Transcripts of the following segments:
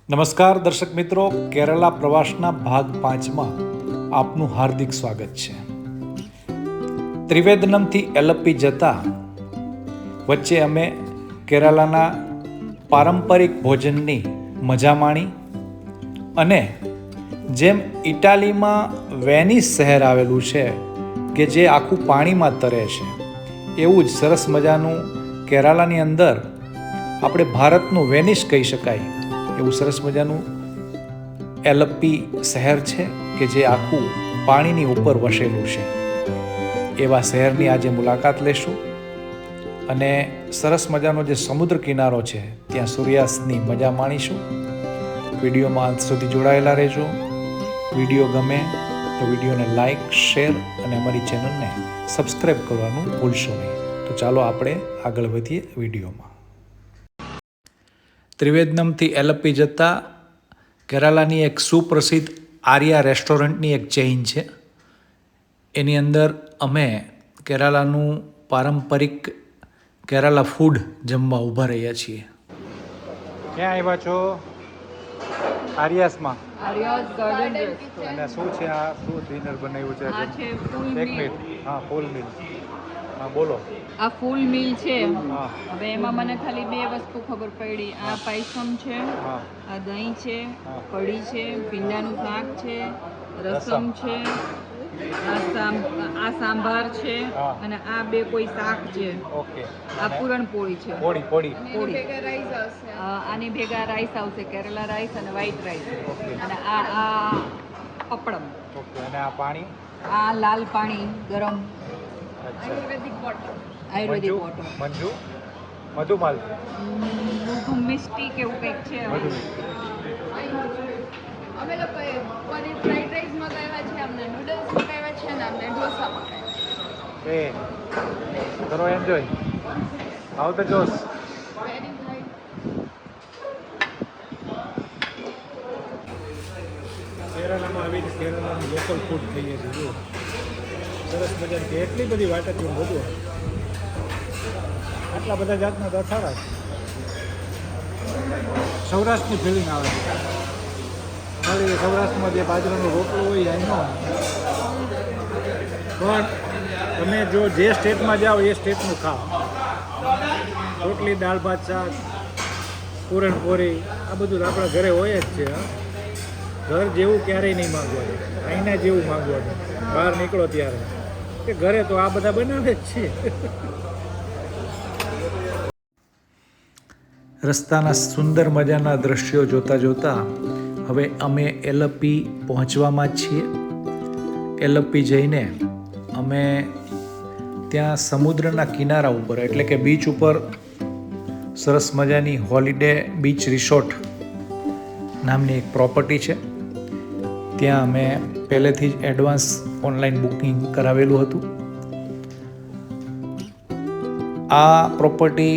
નમસ્કાર દર્શક મિત્રો, કેરલા પ્રવાસના ભાગ 5માં આપનું હાર્દિક સ્વાગત છે. ત્રિવેદનમથી એલપ્પી જતા વચ્ચે અમે કેરલાના પારંપરિક ભોજનની મજા માણી અને જેમ ઇટાલીમાં વેનિસ શહેર આવેલું છે કે જે આખું પાણીમાં તરે છે, એવું જ સરસ મજાનું કેરલાની અંદર આપણે ભારતનું વેનિસ કહી શકાય એવું સરસ મજાનું એલપ્પી શહેર છે કે જે આખું પાણીની ઉપર વસેલું છે. એવા શહેરની આજે મુલાકાત લેશું અને સરસ મજાનો જે સમુદ્ર કિનારો છે ત્યાં સૂર્યાસ્તની મજા માણીશું. વિડીયોમાં અંત સુધી જોડાયેલા રહેજો. વિડીયો ગમે તો વિડીયોને લાઈક, શેર અને અમારી ચેનલને સબસ્ક્રાઈબ કરવાનું ભૂલશો નહીં. તો ચાલો આપણે આગળ વધીએ વિડીયોમાં. ત્રિવેદનમથી એલપ્પી જતા કેરાલાની એક સુપ્રસિદ્ધ આર્યા રેસ્ટોરન્ટની એક ચેઇન છે. એની અંદર અમે કેરાલાનું પારંપરિક કેરાલા ફૂડ જમવા ઊભા રહ્યા છીએ. ક્યાં આવ્યા છો? આર્યાસમાં. આર્યાસ ગાર્ડન રેસ્ટોરન્ટ. અને શું છે આ? શું ડિનર બનાવ્યું છે? આ છે ફૂલ એક મીલ. મિનિટ. હા, ફૂલ મીલ. હા, બોલો. આ ફૂલ મીલ છે. હા. હવે એમાં મને ખાલી બે વસ્તુ ખબર પડી. આ પાયસમ છે, હા. આ દહીં છે, હા. કઢી છે, ભીંડાનું શાક છે, રસમ છે, આ સાંભાર છે, હા. અને આ બે કોઈ શાક છે. ઓકે. આ પૂરણપોળી છે. પોળી. આની ભેગા રાઈસ આવશે, કેરલા રાઈસ અને વ્હાઈટ રાઈસ. ઓકે. અને આ પપડમ. ઓકે. અને આ પાણી? આ લાલ પાણી ગરમ. અચ્છા. આયુર્વેદિક વોટર. મધુમાલ. મિસ્ટી કે એવું કંઈક છે. મધુ. અમે લોકોએ પનીર ફ્રાઈડ રાઈસ મંગાવ્યા છે, અમને નૂડલ્સ મંગાવ્યા છે અને અમને ઢોસા મંગાવ્યા એ કરો enjoy. How the josh. Very nice. કેરલામાં આવીને કેરલાનું લોકલ ફૂડ ખાઈએ છીએ. જુઓ, સરસ મજાની કે એટલી બધી વાટકીઓ બધું આટલા બધા જાતના દથારા છે. સૌરાષ્ટ્રની ફિલિંગ આવે છે. ખાલી સૌરાષ્ટ્રમાં જે બાજરાનો રોટલો હોય એનો, પણ તમે જો જે સ્ટેટમાં જાઓ એ સ્ટેટનું ખાઓ. રોટલી, દાળ ભાત, શાક, પૂરણપોળી આ બધું આપણા ઘરે હોય જ છે. ઘર જેવું ક્યારેય નહીં માંગવાનું, અહીંના જેવું માંગવાનું. બહાર નીકળો ત્યારે કે ઘરે તો આ બધા બનાવે જ છે. રસ્તાના સુંદર મજાના દ્રશ્યો જોતા જોતા હવે અમે એલપ્પી પહોંચવામાં જ છીએ. એલપ્પી જઈને અમે ત્યાં સમુદ્રના કિનારા ઉપર એટલે કે બીચ ઉપર સરસ મજાની હોલિડે બીચ રિસોર્ટ નામની એક પ્રોપર્ટી છે. ત્યાં અમે પહેલેથી જ એડવાન્સ ઓનલાઈન બુકિંગ કરાવેલું હતું. આ પ્રોપર્ટી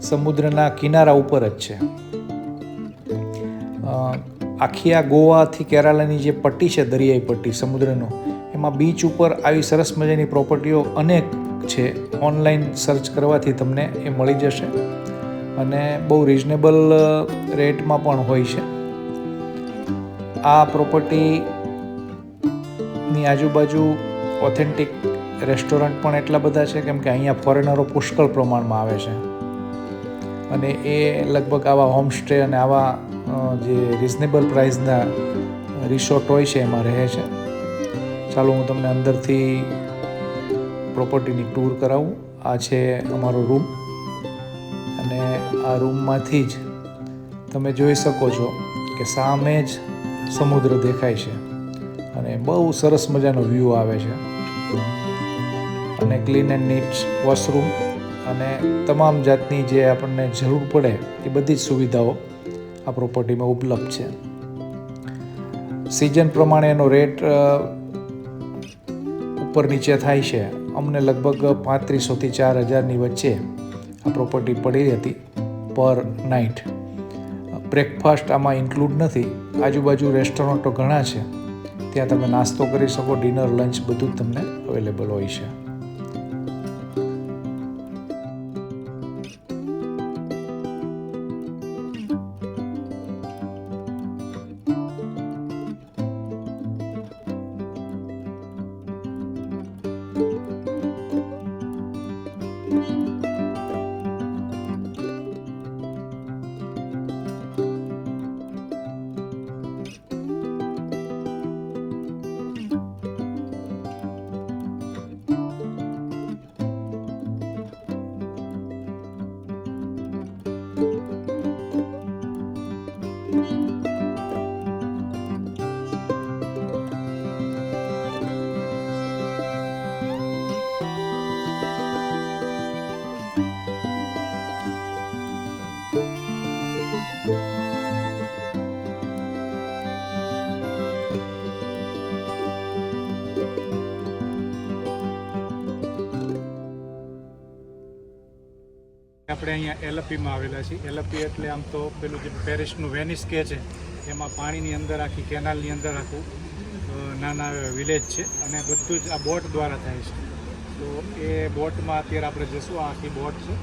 સમુદ્રના કિનારા ઉપર જ છે. આખી આ ગોવાથી કેરાલાની જે પટ્ટી છે, દરિયાઈ પટ્ટી સમુદ્રનો, એમાં બીચ ઉપર આવી સરસ મજાની પ્રોપર્ટીઓ અનેક છે. ઓનલાઈન સર્ચ કરવાથી તમને એ મળી જશે અને બહુ રિઝનેબલ રેટમાં પણ હોય છે. આ પ્રોપર્ટીની આજુબાજુ ઓથેન્ટિક રેસ્ટોરન્ટ પણ એટલા બધા છે કેમ કે અહીંયા ફોરેનરો પુષ્કળ પ્રમાણમાં આવે છે અને એ લગભગ આવા હોમસ્ટે અને આવા જે રિઝનેબલ પ્રાઇસના રિસોર્ટ હોય છે એમાં રહે છે. ચાલો હું તમને અંદરથી પ્રોપર્ટીની ટૂર કરાવું. આ છે અમારો રૂમ અને આ રૂમમાંથી જ તમે જોઈ શકો છો કે સામે જ સમુદ્ર દેખાય છે અને બહુ સરસ મજાનો વ્યૂ આવે છે અને ક્લીન એન્ડ નીટ વોશરૂમ અને તમામ જાતની જે આપણને જરૂર પડે એ બધી જ સુવિધાઓ આ પ્રોપર્ટીમાં ઉપલબ્ધ છે. સિઝન પ્રમાણે એનો રેટ ઉપર નીચે થાય છે. અમને લગભગ 3500 થી 4000ની વચ્ચે આ પ્રોપર્ટી પડી હતી પર નાઇટ. બ્રેકફાસ્ટ આમાં ઇન્ક્લુડ નથી. આજુબાજુ રેસ્ટોરન્ટો ઘણા છે, ત્યાં તમે નાસ્તો કરી શકો, ડિનર, લંચ બધું જ તમને અવેલેબલ હોય છે. આપણે અહીંયા એલપીમાં આવેલા છીએ. એલપી એટલે આમ તો પેલું જે પેરિસનું વેનિસ કહે છે એમાં પાણીની અંદર આખી કેનાલની અંદર આખું નાના વિલેજ છે અને બધું જ આ બોટ દ્વારા થાય છે. તો એ બોટમાં અત્યારે આપણે જઈશું. આ આખી બોટ છે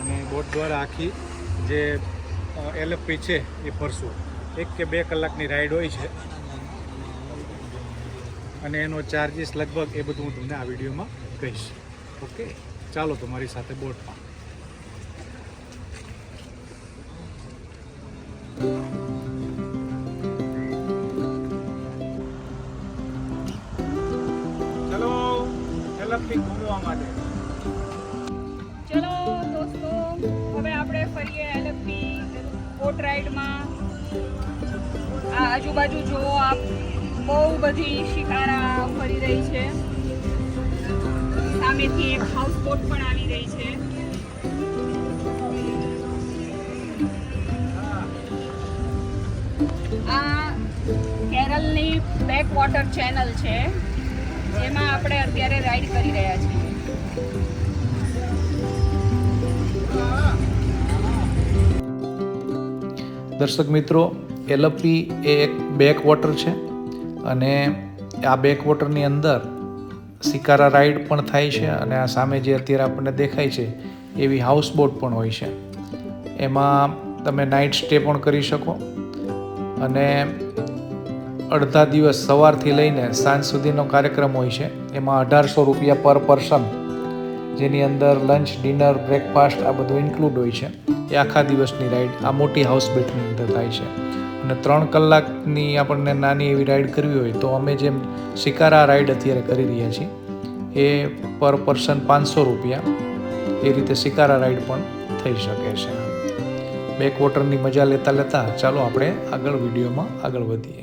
અને બોટ દ્વારા આખી જે એલપી છે એ ફરશું. 1 કે 2 કલાકની રાઈડ હોય છે અને એનો ચાર્જીસ લગભગ એ બધું હું તમને આ વિડીયોમાં કહીશ. ઓકે, ચાલો તમારી સાથે બોટમાં. ચલો એલપી ઘૂમવા માટે. ચલો દોસ્તો, હવે આપણે ફરીએ એલપી બોટ રાઈડમાં. આ આજુબાજુ જુઓ આપ, બહુ બધી શિકારા ફરી રહી છે. સામેથી એક હાઉસ બોટ પણ આવી રહી છે. આ કેરળની બેક વોટર ચેનલ છે જેમાં આપણે અત્યારે રાઈડ કરી રહ્યા છીએ. દર્શક મિત્રો, એલપી એ એક બેક વોટર છે અને આ બેક વોટરની અંદર શિકારા રાઈડ પણ થાય છે અને આ સામે જે અત્યારે આપણને દેખાય છે એવી હાઉસ બોટ પણ હોય છે. એમાં તમે નાઇટ સ્ટે પણ કરી શકો અને અડધા દિવસ સવારથી લઈને સાંજ સુધીનો કાર્યક્રમ હોય છે. એમાં 1800 રૂપિયા પર પર્સન, જેની અંદર લંચ, ડિનર, બ્રેકફાસ્ટ આ બધું ઇન્ક્લુડ હોય છે. એ આખા દિવસની રાઈડ આ મોટી હાઉસ બોટની અંદર થાય છે અને 3 કલાકની આપણને નાની એવી રાઈડ કરવી હોય તો અમે જેમ શિકારા રાઈડ અત્યારે કરી રહ્યા છીએ એ પર પર્સન 500 રૂપિયા, એ રીતે શિકારા રાઈડ પણ થઈ શકે છે. બેક વોટરની મજા લેતા લેતા ચાલો આપણે આગળ વિડીયોમાં આગળ વધીએ.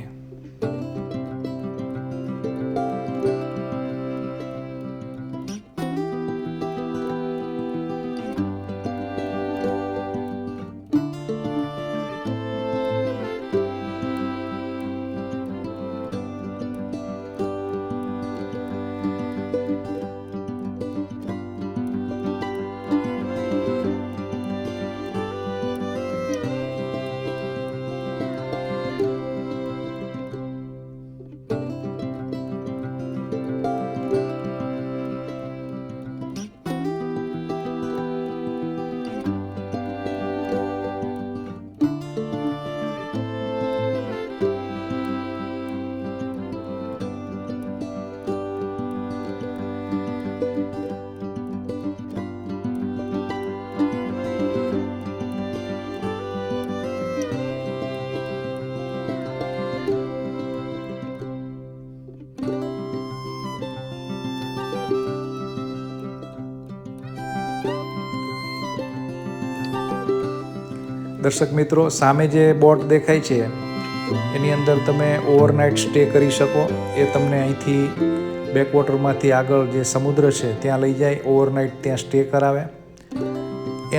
દર્શક મિત્રો, સામે જે બોટ દેખાય છે એની અંદર તમે ઓવરનાઇટ સ્ટે કરી શકો. એ તમને અહીંથી બેકવોટરમાંથી આગળ જે સમુદ્ર છે ત્યાં લઈ જાય, ઓવરનાઇટ ત્યાં સ્ટે કરાવે.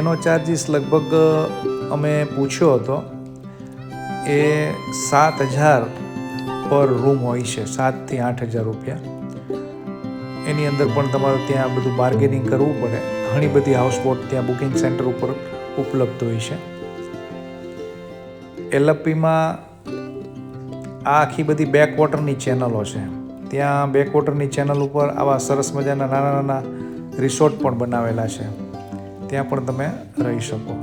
એનો ચાર્જીસ લગભગ અમે પૂછ્યો હતો એ 7000 પર રૂમ હોય છે, 7 થી 8000 રૂપિયા. એની અંદર પણ તમારે ત્યાં બધું બાર્ગેનિંગ કરવું પડે. ઘણી બધી હાઉસબોટ ત્યાં બુકિંગ સેન્ટર ઉપર ઉપલબ્ધ હોય છે. એલપીમાં આ આખી બધી બેકવોટરની ચેનલો છે. ત્યાં બેકવોટરની ચેનલ ઉપર આવા સરસ મજાના નાના નાના રિસોર્ટ પણ બનાવેલા છે. ત્યાં પણ તમે રહી શકો.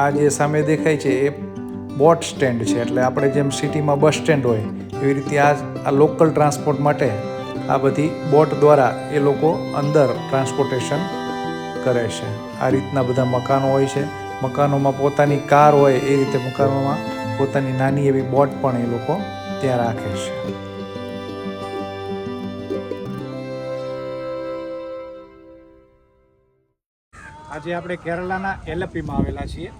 આ જે સામે દેખાય છે એ બોટ સ્ટેન્ડ છે. એટલે આપણે જેમ સિટીમાં બસ સ્ટેન્ડ હોય એવી રીતે આ લોકલ ટ્રાન્સપોર્ટ માટે આ બધી બોટ દ્વારા એ લોકો અંદર ટ્રાન્સપોર્ટેશન કરે છે. આ રીતના બધા મકાનો હોય છે. મકાનોમાં પોતાની કાર હોય એ રીતે મકાનોમાં પોતાની નાની એવી બોટ પણ એ લોકો ત્યાં રાખે છે. આજે આપણે કેરલાના એલપીમાં આવેલા છીએ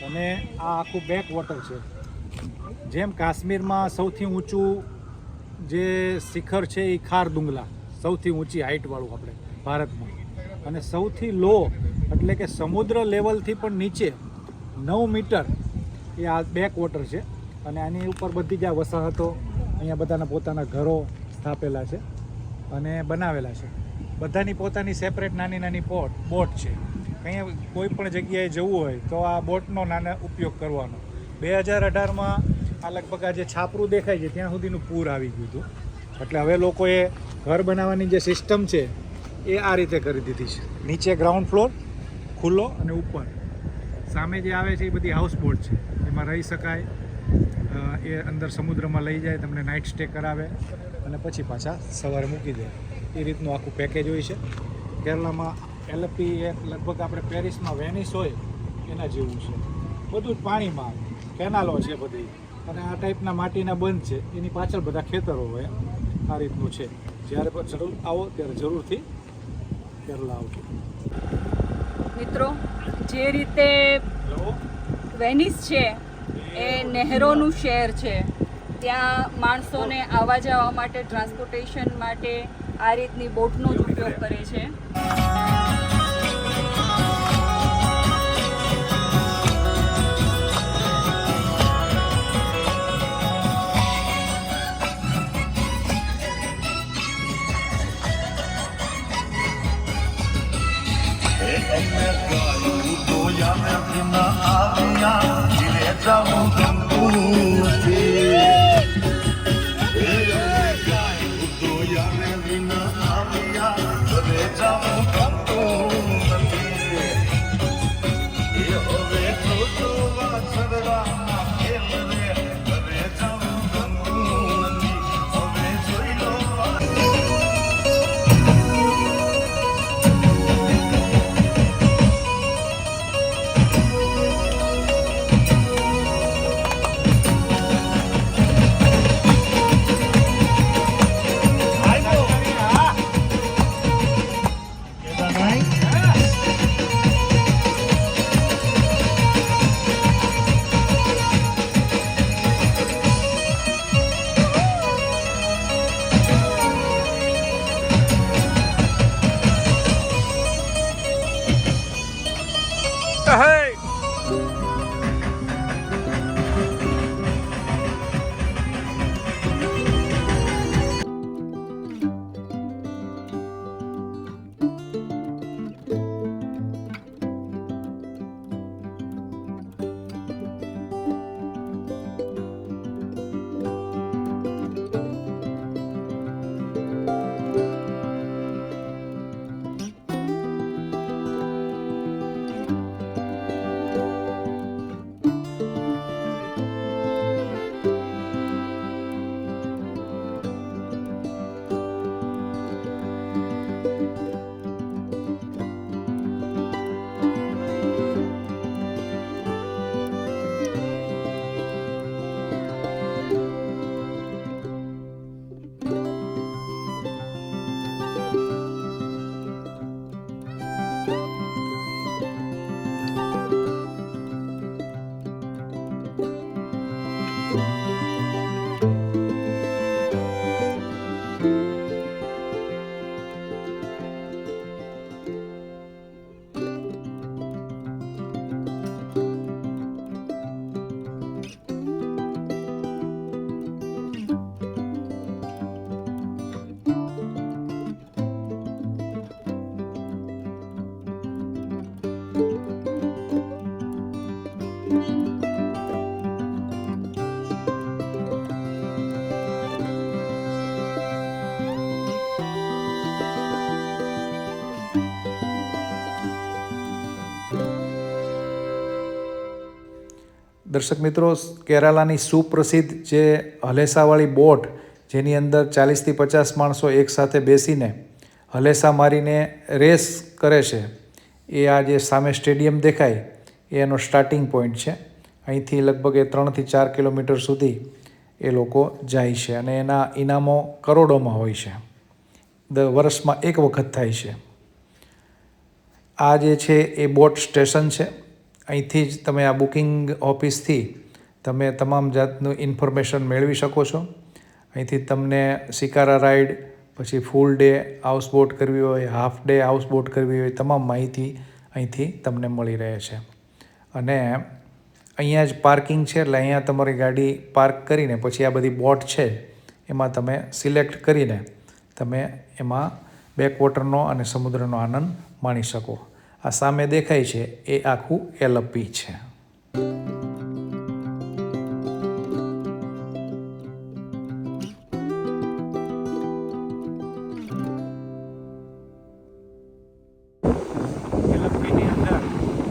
અને આ આખું બેક વોટર છે. જેમ કાશ્મીરમાં સૌથી ઊંચું જે શિખર છે એ ખારદુંગલા, સૌથી ઊંચી હાઇટવાળું આપણે ભારતમાં, અને સૌથી લો એટલે કે સમુદ્ર લેવલથી પણ નીચે 9 મીટર એ આ બેક વોટર છે. અને આની ઉપર બધી જ આ વસાહતો, અહીંયા બધાના પોતાના ઘરો સ્થાપેલા છે અને બનાવેલા છે. બધાની પોતાની સેપરેટ નાની નાની બોટ છે. અહીંયા કોઈ પણ જગ્યાએ જવું હોય તો આ બોટનો નાનો ઉપયોગ કરવાનો. 2018માં આ લગભગ આ જે છાપરું દેખાય છે ત્યાં સુધીનું પૂર આવી ગયું હતું. એટલે હવે લોકોએ ઘર બનાવવાની જે સિસ્ટમ છે એ આ રીતે કરી દીધી છે. નીચે ગ્રાઉન્ડ ફ્લોર ખુલ્લો અને ઉપર સામે જે આવે છે એ બધી હાઉસ બોટ છે. એમાં રહી શકાય. એ અંદર સમુદ્રમાં લઈ જાય, તમને નાઇટ સ્ટે કરાવે અને પછી પાછા સવારે મૂકી દે. એ રીતનું આખું પેકેજ હોય છે. કેરલામાં એલપી એ લગભગ આપણે પેરિસમાં વેનિસ હોય એના જેવું છે. બધું જ પાણીમાં, કેનાલો છે બધી, અને આ ટાઈપના માટીના બંધ છે. એની પાછળ બધા ખેતરો હોય. આ રીતનું છે. જ્યારે પણ જરૂર આવો ત્યારે જરૂરથી કેરલા આવજો. મિત્રો, જે રીતે વેનિસ છે એ નહેરોનું શહેર છે, ત્યાં માણસોને આવવા જવા માટે, ટ્રાન્સપોર્ટેશન માટે આ રીતની બોટનો જ ઉપયોગ કરે છે. Come દર્શક મિત્રો, કેરાલાની સુપ્રસિદ્ધ જે હલેસાવાળી બોટ, જેની અંદર 40થી 50 માણસો એકસાથે બેસીને હલેસા મારીને રેસ કરે છે, એ આ જે સામે સ્ટેડિયમ દેખાય એ એનો સ્ટાર્ટિંગ પોઈન્ટ છે. અહીંથી લગભગ એ 3થી 4 કિલોમીટર સુધી એ લોકો જાય છે અને એના ઇનામો કરોડોમાં હોય છે. વર્ષમાં એક વખત થાય છે. આ જે છે એ બોટ સ્ટેશન છે. અહીંથી જ તમે આ બુકિંગ ઓફિસથી તમે તમામ જાતનું ઇન્ફોર્મેશન મેળવી શકો છો. અહીંથી તમને શિકારા રાઈડ, પછી ફૂલ ડે હાઉસબોટ કરવી હોય, હાફ ડે હાઉસબોટ કરવી હોય, તમામ માહિતી અહીંથી તમને મળી રહે છે. અને અહીંયા જ પાર્કિંગ છે, એટલે અહીંયા તમારી ગાડી પાર્ક કરીને પછી આ બધી બોટ છે એમાં તમે સિલેક્ટ કરીને તમે એમાં બેકવોટરનો અને સમુદ્રનો આનંદ માણી શકો. આ સામે દેખાય છે એ આખું એલપી છે. એલપીની અંદર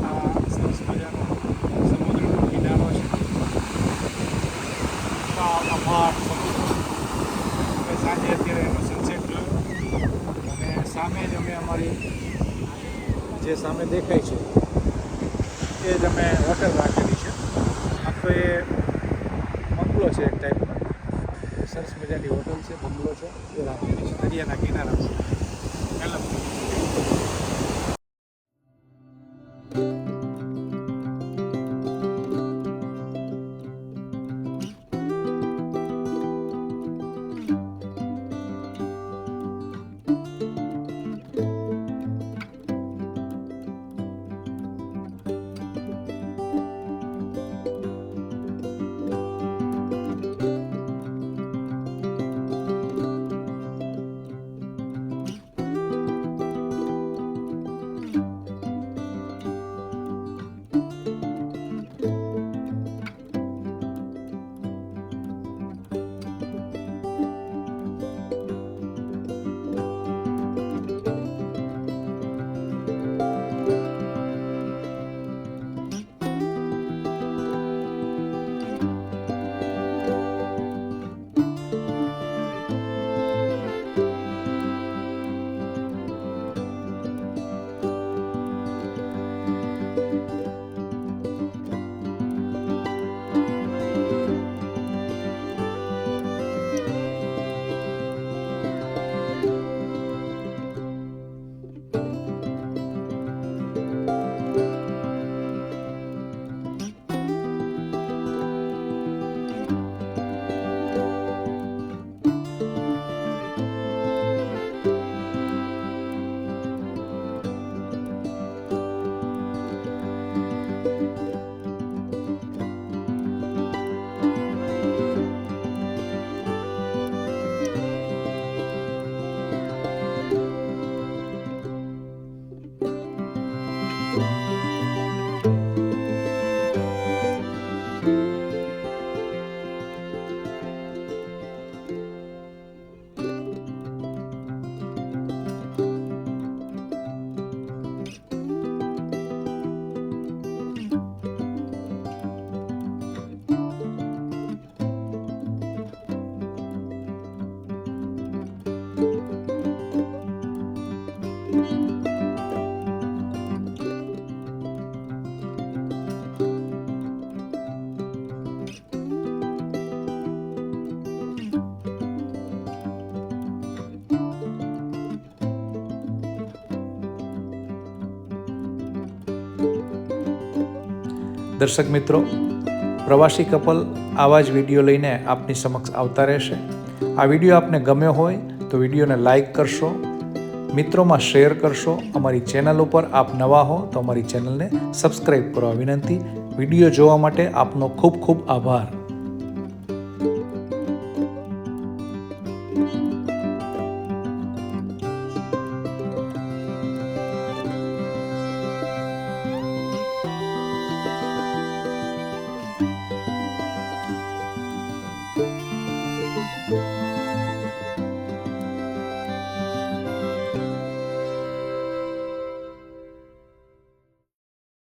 આ સરસ મજાનો સમુદ્રનો કિનારો છે. અપાર સમુદ્ર. અમે સાંજે અત્યારે એનો સનસેટ જોયો અને સામે જ અમે અમારી જે સામે દેખાય છે એ જ અમે હોટલ રાખેલી છે. આમ તો એ બંગલો છે એક ટાઈપનો, સરસ મજાની હોટલ છે, બંગલો છે, એ રાખેલી છે દરિયાના કિનારા. દર્શક મિત્રો, પ્રવાસી કપલ આવા જ વિડીયો લઈને આપની સમક્ષ આવતા રહેશે. આ વિડીયો આપને ગમ્યો હોય તો વિડીયોને લાઈક કરશો, મિત્રોમાં શેર કરશો. અમારી ચેનલ ઉપર આપ નવા હો તો અમારી ચેનલને સબસ્ક્રાઈબ કરવા વિનંતી. વિડીયો જોવા માટે આપનો ખૂબ ખૂબ આભાર.